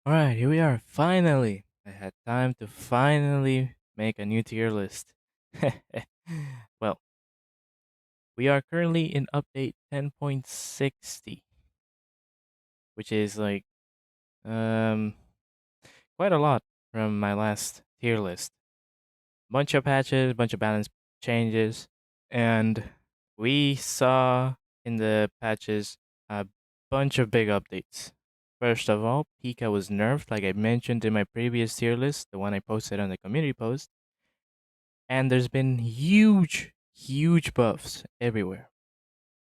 Alright, here we are. Finally! I had time to finally make a new tier list. Well, we are currently in update 10.60, which is like um quite a lot from my last tier list. Bunch of patches, bunch of balance changes, and we saw in the patches a bunch of big updates. First of all, Pika was nerfed, like I mentioned in my previous tier list, the one I posted on the community post, and there's been huge buffs everywhere.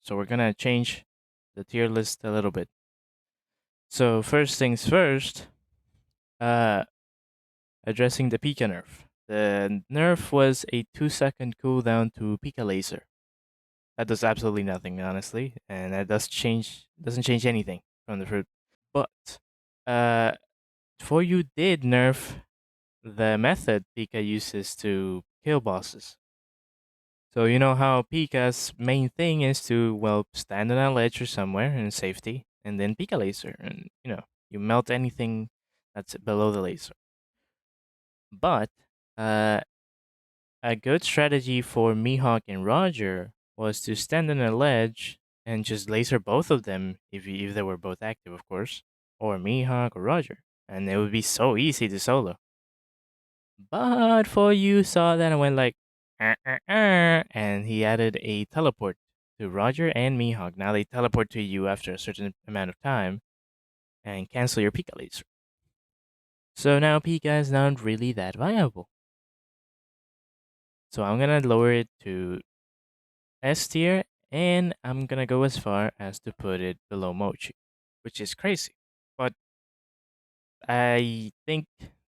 So we're gonna change the tier list a little bit. So first things first, uh, addressing the Pika nerf. The nerf was a 2-second cooldown to Pika laser. That does absolutely nothing, honestly, and that doesn't change anything from the fruit. But uh, for you did nerf the method Pika uses to kill bosses. So you know how Pika's main thing is to stand on a ledge or somewhere in safety, and then Pika laser, and you melt anything that's below the laser. But uh, a good strategy for Mihawk and Roger was to stand on a ledge and just laser both of them if they were both active, of course, or Mihawk or Roger, and it would be so easy to solo. But for you saw that and went like, and he added a teleport to Roger and Mihawk. Now they teleport to you after a certain amount of time and cancel your Pika laser. So now Pika is not really that viable. So I'm gonna lower it to S tier, and I'm gonna go as far as to put it below Mochi, which is crazy. But I think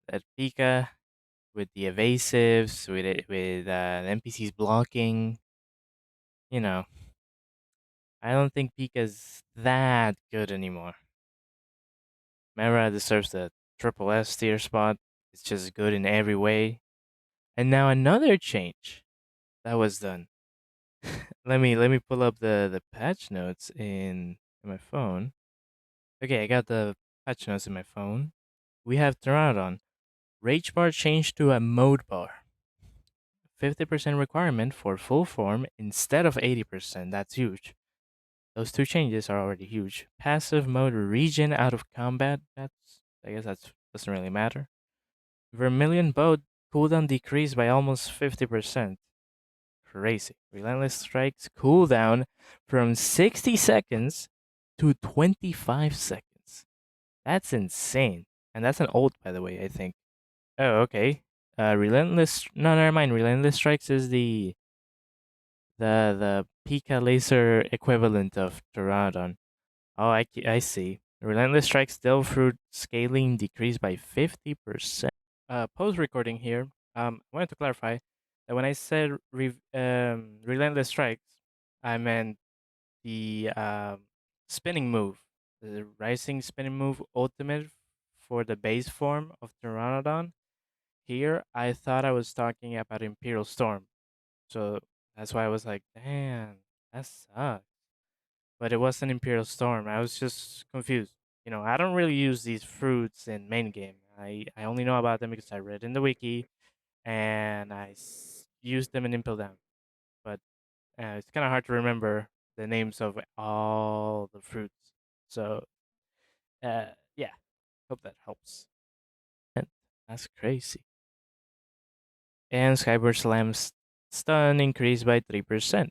that Pika, with the evasives, with NPCs blocking, you know, I don't think Pika's that good anymore. Mera deserves the triple S tier spot. It's just good in every way. And now another change that was done. Let me pull up the patch notes in my phone. Okay, I got the patch notes in my phone. We have Pteranodon. Rage bar changed to a mode bar. 50% requirement for full form instead of 80%. That's huge. Those two changes are already huge. Passive mode regen out of combat. I guess that doesn't really matter. Vermilion bow cooldown decreased by almost 50%. Crazy. Relentless strikes cooldown from 60 seconds to 25 seconds. That's insane. And that's an ult, by the way, I think. Oh, okay. Relentless. No, never mind. Relentless strikes is the Pika laser equivalent of Pteranodon. Oh, I see. Relentless strikes still fruit scaling decreased by 50%. Post recording here. I wanted to clarify that when I said relentless strikes, I meant the spinning move, the rising spinning move ultimate for the base form of Pteranodon. Here, I thought I was talking about Imperial Storm, so that's why I was like, "Damn, that sucks." But it wasn't Imperial Storm. I was just confused. I don't really use these fruits in main game. I only know about them because I read in the wiki and used them in Impel Down. But it's kind of hard to remember the names of all the fruits. So, yeah, hope that helps. And that's crazy. And Skyward Slam's stun increased by 3%.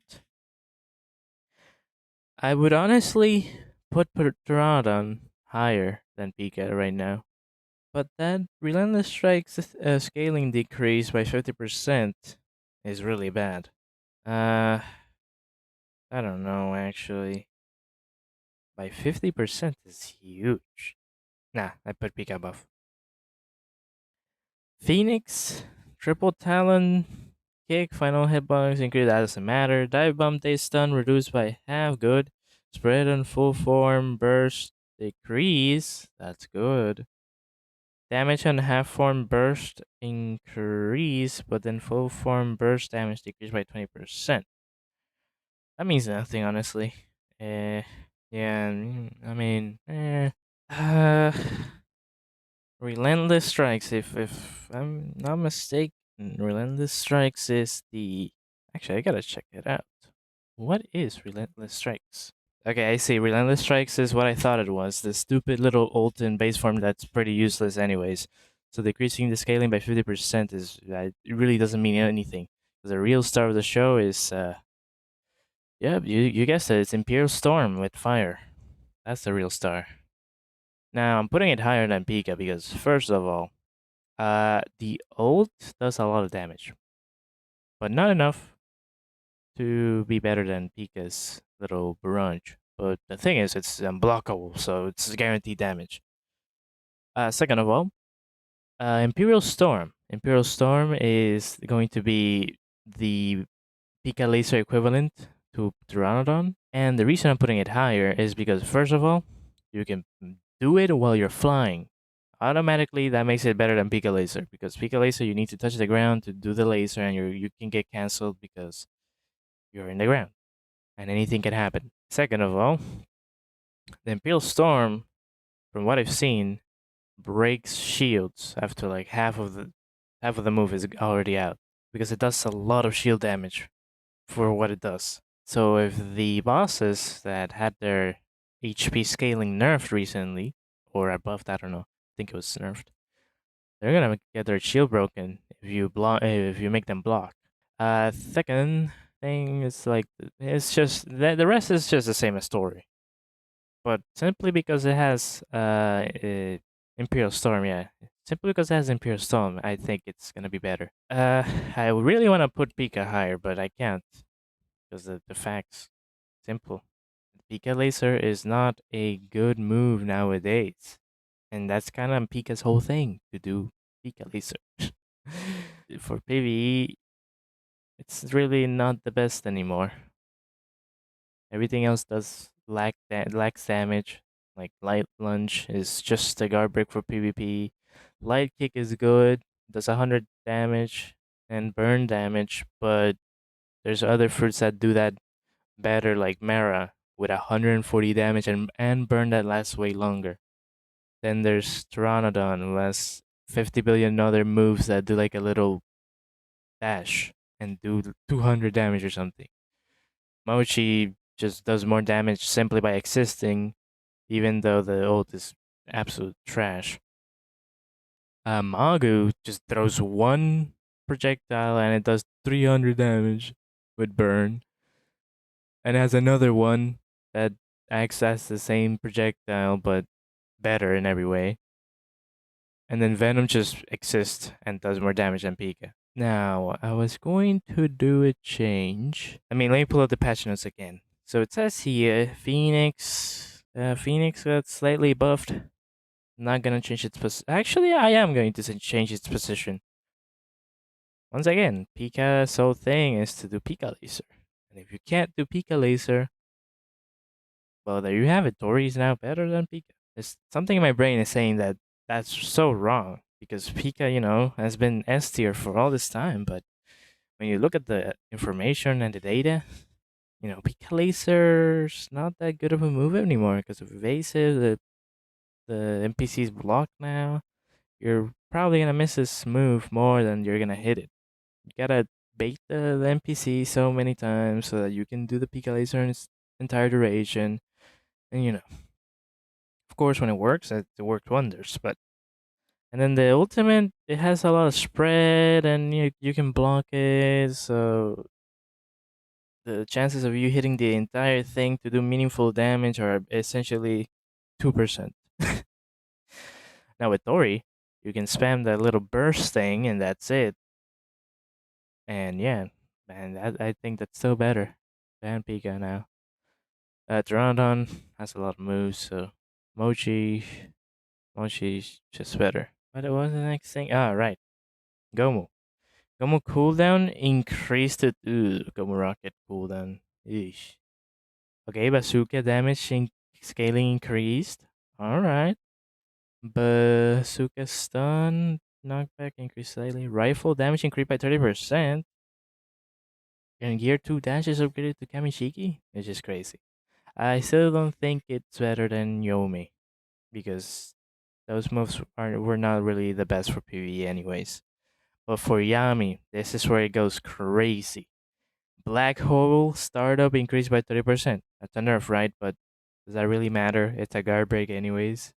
I would honestly put Pteranodon higher than Pika right now. But that Relentless Strike's scaling decrease by 50% is really bad. Uh, I don't know actually. By 50% is huge. Nah, I put Pika buff. Phoenix, Triple Talon, Kick, Final Hitbox, increase, that doesn't matter. Dive Bomb, Day Stun, reduced by half, good. Spread on full form, Burst, decrease, that's good. Damage on half form burst increase, but then full form burst damage decreased by 20%. That means nothing, honestly. Yeah, I mean, Relentless Strikes, if I'm not mistaken, Relentless Strikes is the. Actually, I gotta check it out. What is Relentless Strikes? Okay, I see. Relentless Strikes is what I thought it was. The stupid little ult in base form that's pretty useless, anyways. So decreasing the scaling by 50% is it really doesn't mean anything. The real star of the show is yeah, you guessed it. It's Imperial Storm with fire. That's the real star. Now I'm putting it higher than Pika because first of all, the ult does a lot of damage, but not enough to be better than Pika's little barrage. But the thing is, it's unblockable, so it's guaranteed damage. Second of all, Imperial Storm. Imperial Storm is going to be the Pika laser equivalent to Pteranodon. And the reason I'm putting it higher is because, first of all, you can do it while you're flying. Automatically, that makes it better than Pika laser because Pika laser, you need to touch the ground to do the laser, and you can get cancelled because you're in the ground and anything can happen. Second of all, the Imperial Storm, from what I've seen, breaks shields after like half of the move is already out because it does a lot of shield damage for what it does. So if the bosses that had their HP scaling nerfed recently or above, I don't know, I think it was nerfed, they're gonna get their shield broken if you make them block. Second thing is like it's just the rest is just the same as story, but simply because it has Imperial Storm, yeah. Simply because it has Imperial Storm, I think it's gonna be better. I really want to put Pika higher, but I can't because the facts simple. Pika Laser is not a good move nowadays, and that's kind of Pika's whole thing to do Pika Laser. For PVE, it's really not the best anymore. Everything else does lacks damage. Like light lunge is just a guard break for PvP. Light kick is good, does 100 damage and burn damage, but there's other fruits that do that better, like Mara with 140 damage and burn that lasts way longer. Then there's Pteranodon who has 50 billion other moves that do like a little dash and do 200 damage or something. Mochi just does more damage simply by existing, even though the ult is absolute trash. Magu just throws one projectile and it does 300 damage with burn, and has another one that acts as the same projectile but better in every way. And then Venom just exists and does more damage than Pika. Now, I was going to do a change. I mean, let me pull up the patch notes again. So it says here, Phoenix got slightly buffed. Not gonna change its position. Actually, I am going to change its position. Once again, Pika's whole thing is to do Pika Laser. And if you can't do Pika Laser, well, there you have it. Tori is now better than Pika. There's something in my brain is saying that that's so wrong because Pika, has been S tier for all this time. But when you look at the information and the data, Pika Laser's not that good of a move anymore because of evasive. The NPC's blocked now. You're probably gonna miss this move more than you're gonna hit it. You gotta bait the NPC so many times so that you can do the Pika Laser in its entire duration. And of course, when it works, it worked wonders. And then the ultimate, it has a lot of spread, and you can block it. So the chances of you hitting the entire thing to do meaningful damage are essentially 2%. Now with Tori, you can spam that little burst thing, and that's it. And yeah, man, I think that's still better than Pika now. Pteranodon has a lot of moves, so Mochi, Mochi's just better. But it was the next thing. Ah, right. Gomu. Gomu cooldown increased it. Ooh, Gomu rocket cooldown. Eesh. Okay, bazooka damage scaling increased. Alright. Bazooka stun knockback increased slightly. Rifle damage increased by 30%. And gear 2 dash is upgraded to Kamishiki? It's just crazy. I still don't think it's better than Yomi because Those moves were not really the best for PvE anyways. But for Yami, this is where it goes crazy. Black hole startup increased by 30%. That's a nerf, right? But does that really matter? It's a guard break anyways.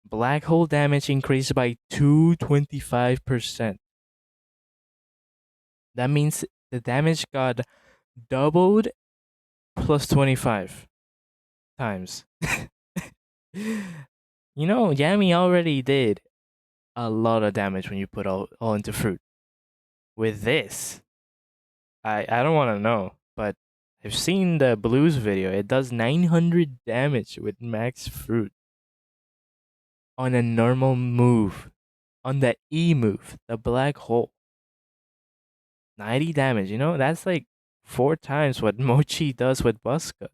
Black hole damage increased by 225%. That means the damage got doubled plus 25 times. Yami already did a lot of damage when you put all into fruit. With this, I don't want to know, but I've seen the blues video. It does 900 damage with max fruit on a normal move, on the E move, the black hole. 90 damage, that's like 4 times what Mochi does with Buska.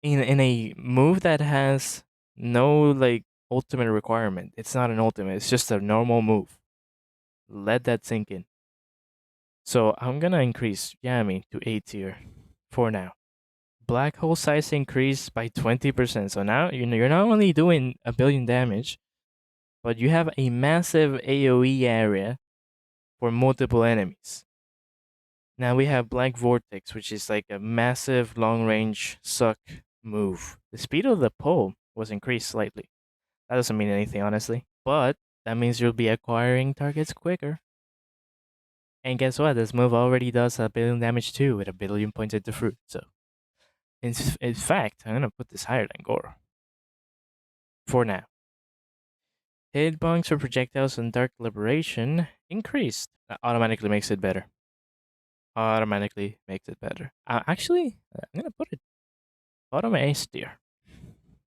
In a move that has no like ultimate requirement. It's not an ultimate, it's just a normal move. Let that sink in. So I'm gonna increase Yami to A tier for now. Black hole size increased by 20%. So now you're not only doing a billion damage, but you have a massive AoE area for multiple enemies. Now we have Black Vortex, which is like a massive long range suck move. The speed of the pull was increased slightly. That doesn't mean anything, honestly. But that means you'll be acquiring targets quicker. And guess what? This move already does a billion damage too, with a billion points into fruit. So, in fact, I'm gonna put this higher than Gore. For now. Hit bunks for projectiles and Dark Liberation increased. That automatically makes it better. Automatically makes it better. Actually, I'm gonna put it bottom A tier.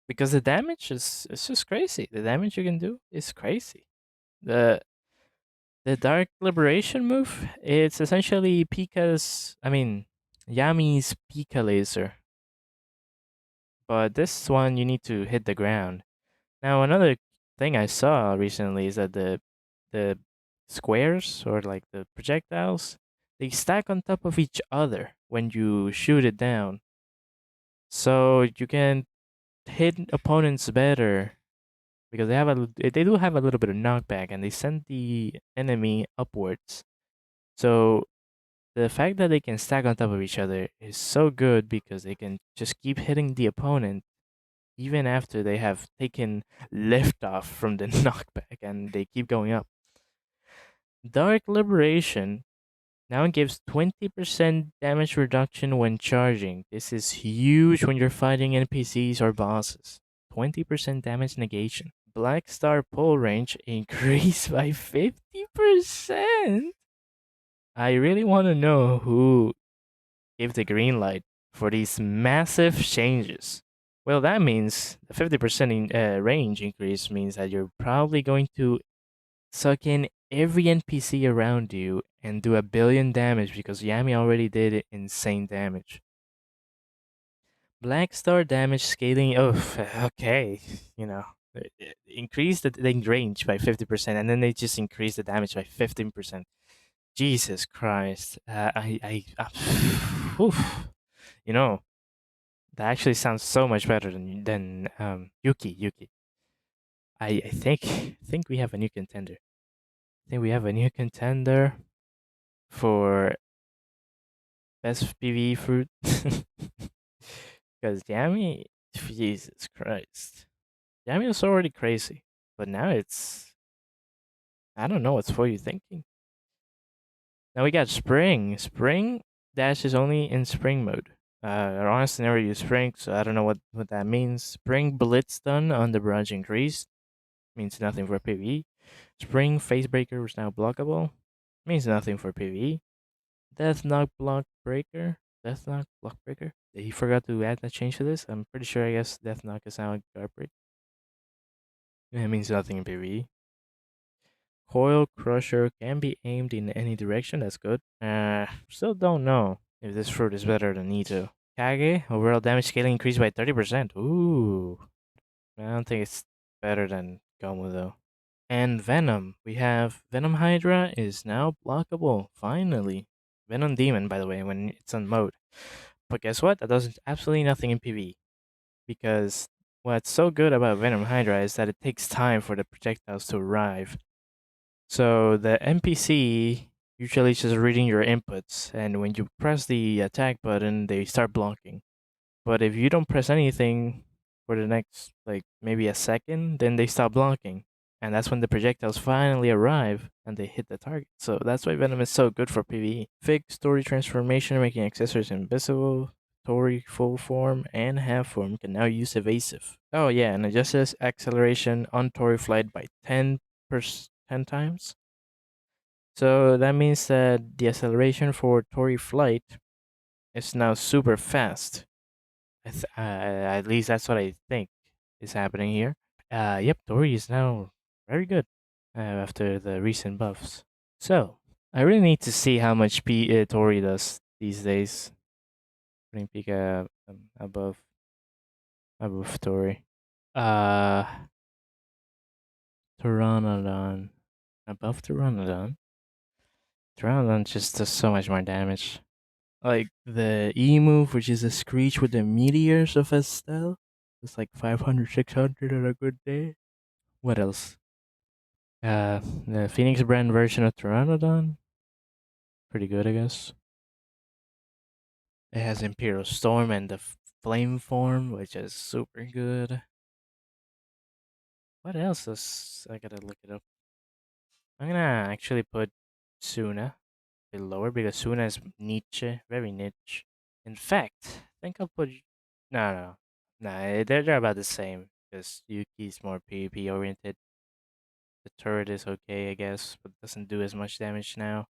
Because the damage is it's just crazy. The damage you can do is crazy. The the Dark Liberation move, it's essentially Yami's Pika laser. But this one, you need to hit the ground. Now, another thing I saw recently is that the squares, or like the projectiles, they stack on top of each other when you shoot it down. So you can hit opponents better because they do have a little bit of knockback, and they send the enemy upwards. So the fact that they can stack on top of each other is so good because they can just keep hitting the opponent even after they have taken liftoff from the knockback and they keep going up. Dark Liberation now gives 20% damage reduction when charging. This is huge when you're fighting NPCs or bosses. 20% damage negation. Black Star pull range increased by 50%. I really want to know who gave the green light for these massive changes. Well, that means the 50% range increase means that you're probably going to suck in every NPC around you and do a billion damage because Yami already did insane damage. Black Star damage scaling. Oh, okay. Increase the range by 50%, and then they just increase the damage by 15%. Jesus Christ. Oof. You know, that actually sounds so much better than Yuki. I think we have a new contender. I think we have a new contender for best PvE fruit. Because Yami, Jesus Christ. Yami was already crazy, but now I don't know what's for you thinking. Now we got Spring. Spring dash is only in Spring mode. I honestly never use Spring, so I don't know what that means. Spring Blitz stun on the barrage increased. Means nothing for PvE. Spring Face Breaker was now blockable. Means nothing for PvE. Death Knock Block Breaker. Death Knock Block Breaker. He forgot to add that change to this. I'm pretty sure, I guess Death Knock is now a guard break. It means nothing in PvE. Coil Crusher can be aimed in any direction. That's good. Still don't know if this fruit is better than Nito. Kage, overall damage scaling increased by 30%. Ooh. I don't think it's better than Gomu though. And Venom. We have Venom Hydra is now blockable. Finally. Venom Demon, by the way, when it's on mode. But guess what? That does absolutely nothing in PvE. Because What's so good about Venom Hydra is that it takes time for the projectiles to arrive. So the NPC usually is just reading your inputs, and when you press the attack button, they start blocking. But if you don't press anything for the next, like, maybe a second, then they stop blocking. And that's when the projectiles finally arrive and they hit the target. So that's why Venom is so good for PvE. Fixed Tori transformation, making accessories invisible. Tori full form and half form can now use evasive. Oh yeah, and adjusts acceleration on Tori flight by 10 times. So that means that the acceleration for Tori flight is now super fast. At least that's what I think is happening here. Yep, Tori is now very good after the recent buffs. So, I really need to see how much Tori does these days. Putting Pika above Tori. Uh, Pteranodon. Above Pteranodon? Pteranodon just does so much more damage. Like the E move, which is a screech with the meteors of Estelle. It's like 500, 600 on a good day. What else? The Phoenix brand version of Pteranodon. Pretty good, I guess. It has Imperial Storm and the Flame form, which is super good. What else is. I gotta look it up. I'm gonna actually put Suna a bit lower because Suna is niche, very niche. In fact, I think I'll put. No, no. No, they're about the same because Yuki's more PvP oriented. The turret is okay, I guess, but doesn't do as much damage now.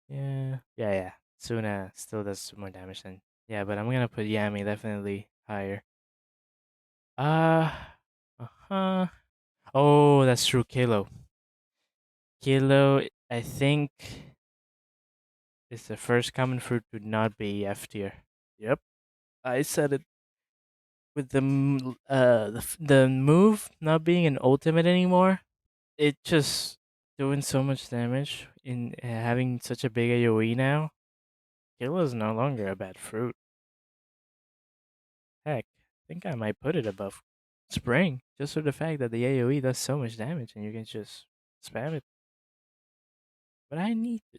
Yeah. Suna still does more damage than. Yeah, but I'm gonna put Yami definitely higher. Uh, uh-huh. Oh, that's true. Kilo, I think, is the first common fruit to not be F tier. Yep, I said it with the move not being an ultimate anymore. It just doing so much damage in having such a big AOE now. Kilo is no longer a bad fruit. Heck, I think I might put it above Spring just for the fact that the AOE does so much damage and you can just spam it. But I need to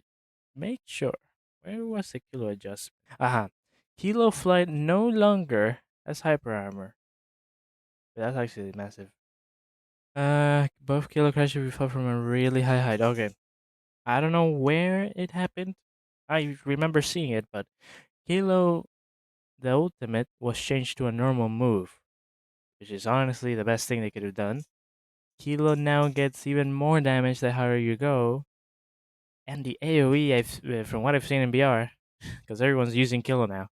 make sure. Where was the Kilo adjustment? Aha. Kilo Flight no longer has hyper armor. That's actually massive. Both Kilo Crash if you fall from a really high height. Okay. I don't know where it happened. I remember seeing it, but Kilo, the ultimate, was changed to a normal move, which is honestly the best thing they could have done. Kilo now gets even more damage the higher you go, and the AOE, from what I've seen in BR, because everyone's using Kilo now,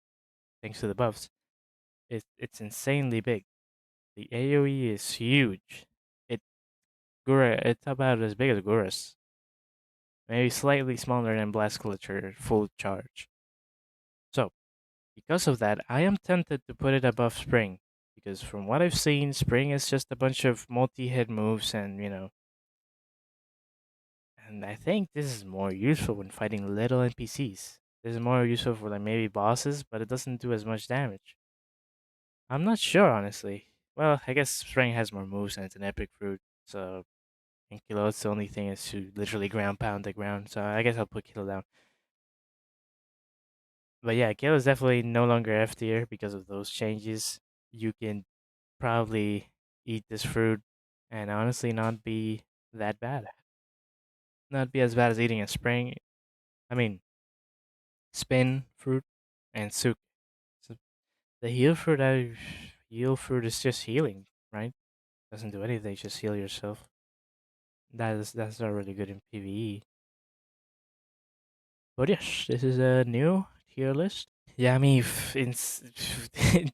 thanks to the buffs, it's insanely big. The AOE is huge. It it's about as big as Gura's, maybe slightly smaller than Blast Glitcher full charge. So because of that, I am tempted to put it above Spring, because from what I've seen, Spring is just a bunch of multi-hit moves, and I think this is more useful when fighting little NPCs. This is more useful for like maybe bosses, but it doesn't do as much damage. I'm not sure, honestly. Well, I guess Spring has more moves and it's an epic fruit, so and Kilo's the only thing is to literally ground pound the ground, so I guess I'll put Kilo down. But yeah, Kilo is definitely no longer F tier because of those changes. You can probably eat this fruit and honestly not be that bad. Not be as bad as eating a spring. I mean, spin fruit and soup. So the heal fruit is just healing, right? Doesn't do anything, just heal yourself. That's not really good in PvE. But yes, this is a new tier list. Yami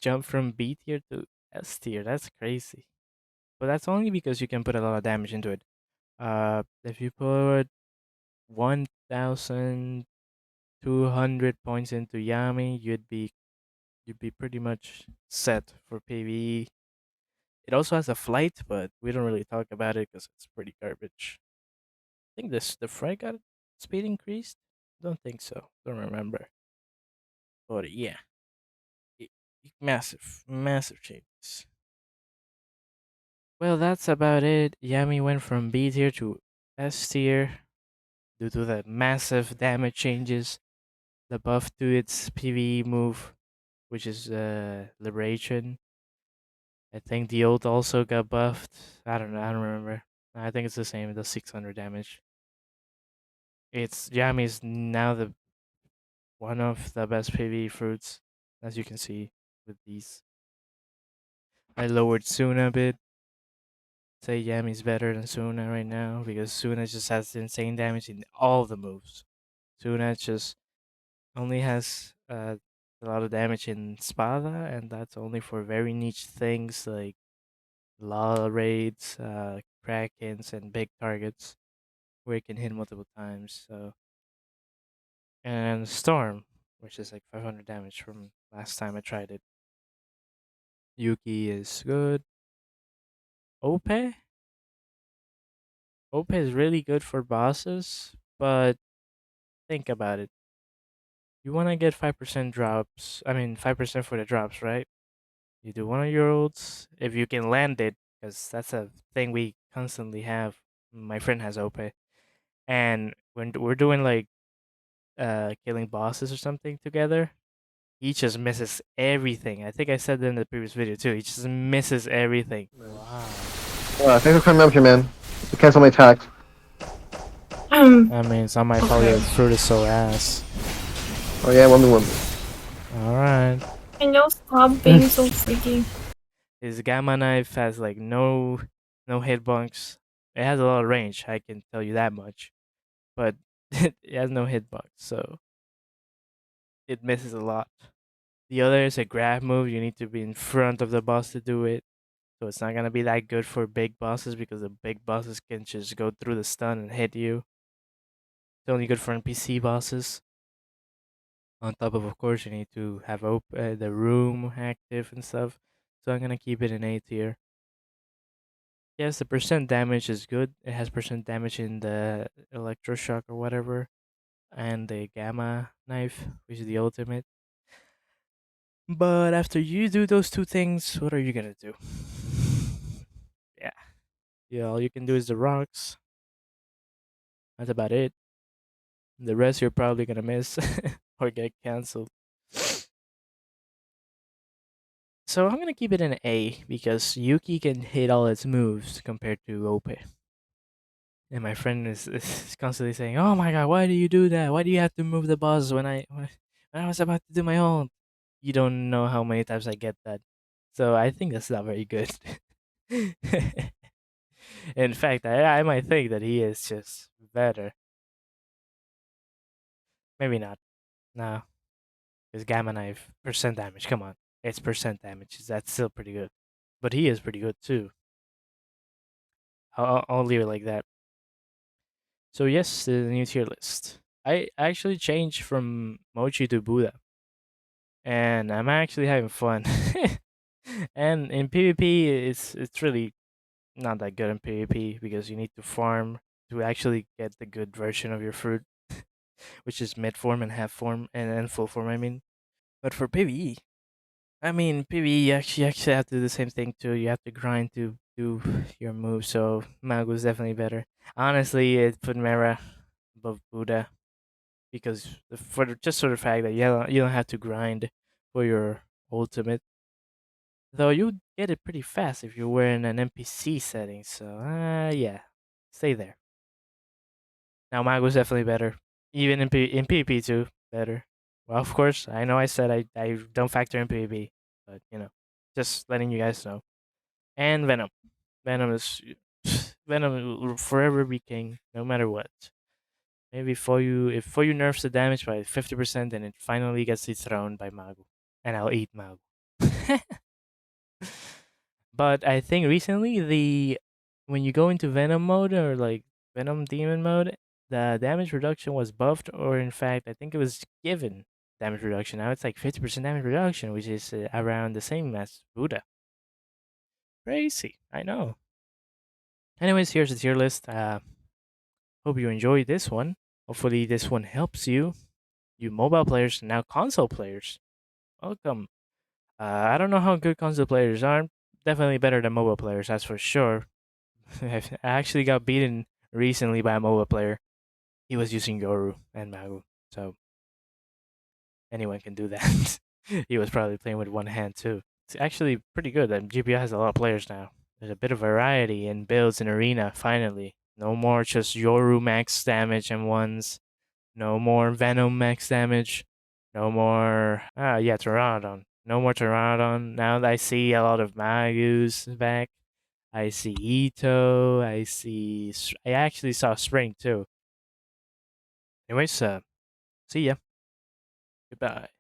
jump from B tier to S tier. That's crazy. But that's only because you can put a lot of damage into it. If you put 1,200 points into Yami, you'd be pretty much set for PvE. It also has a flight, but we don't really talk about it because it's pretty garbage. I think the Frey got speed increased. Don't think so. Don't remember. But yeah. Massive, massive changes. Well, that's about it. Yami went from B tier to S tier due to the massive damage changes, the buff to its PVE move, which is Liberation. I think the ult also got buffed. I don't know. I don't remember. I think it's the same. It does 600 damage. It's Yami is now the one of the best PVE fruits, as you can see with these. I lowered Suna a bit. Say Yami's better than Suna right now because Suna just has insane damage in all the moves. Suna just only has a lot of damage in Spada, and that's only for very niche things like Lala raids, Krakens, and big targets where it can hit multiple times. So and Storm, which is like 500 damage from last time I tried it. Yuki is good. Ope? Ope is really good for bosses, but think about it. You want to get 5% drops. I mean, 5% for the drops, right? You do one of your ults if you can land it, because that's a thing we constantly have. My friend has OP, and when we're doing like killing bosses or something together, he just misses everything. I think I said that in the previous video too. He just misses everything. Wow. Thanks for coming up here, man. You cancel my tax. I mean, it's not my fault Okay. your fruit is so ass. Oh yeah, 1v1. All right. Can you stop being so freaky? His gamma knife has like no hitbox. It has a lot of range. I can tell you that much, but it has no hitbox, so it misses a lot. The other is a grab move. You need to be in front of the boss to do it. So it's not gonna be that good for big bosses because the big bosses can just go through the stun and hit you. It's only good for NPC bosses. On top of course, you need to have the room active and stuff. So I'm gonna keep it in A tier. Yes, the percent damage is good. It has percent damage in the electroshock or whatever, and the gamma knife, which is the ultimate. But after you do those two things, what are you gonna do? Yeah. Yeah, all you can do is the rocks. That's about it. The rest you're probably gonna miss or get cancelled. So I'm gonna keep it in A because Yuki can hit all its moves compared to Ope. And my friend is constantly saying, "Oh my god, why do you do that? Why do you have to move the boss when I was about to do my own?" You don't know how many times I get that. So I think that's not very good. In fact, I might think that he is just better. Maybe not. No, because Gamma Knife percent damage. Come on, it's percent damage. That's still pretty good. But he is pretty good too. I'll leave it like that. So yes, the new tier list. I actually changed from Mochi to Buddha, and I'm actually having fun. And in PvP, it's really not that good in PvP because you need to farm to actually get the good version of your fruit, which is mid form and half form and full form. I mean, but for PvE, I mean PvE you actually have to do the same thing too. You have to grind to do your move. So Mago is definitely better. Honestly, it put Mera above Buddha because just for the fact that you don't have to grind for your ultimate. Though you get it pretty fast if you were in an NPC setting. So yeah, stay there. Now Mago's definitely better, even in PvP too. Better. Well, of course, I know I said I don't factor in PvP, but just letting you guys know. And Venom. Venom is Venom will forever be king, no matter what. Maybe for you nerfs the damage by 50%, then it finally gets dethroned by Mago, and I'll eat Mago. But I think recently when you go into Venom mode or like Venom Demon mode, the damage reduction was buffed, or in fact, I think it was given damage reduction. Now it's like 50% damage reduction, which is around the same as Buddha. Crazy, I know. Anyways, here's the tier list. Hope you enjoyed this one. Hopefully, this one helps you, you mobile players, now console players. Welcome. I don't know how good console players are. Definitely better than mobile players, that's for sure. I actually got beaten recently by a mobile player. He was using Yoru and Magu, so anyone can do that. He was probably playing with one hand too. It's actually pretty good that GPO has a lot of players now. There's a bit of variety in builds in Arena, finally. No more just Yoru max damage and ones. No more Venom max damage. No more. Yeah, Pteranodon. No more Pteranodon. Now that I see a lot of Magus back. I see Ito. I see. I actually saw Spring too. Anyways, see ya. Goodbye.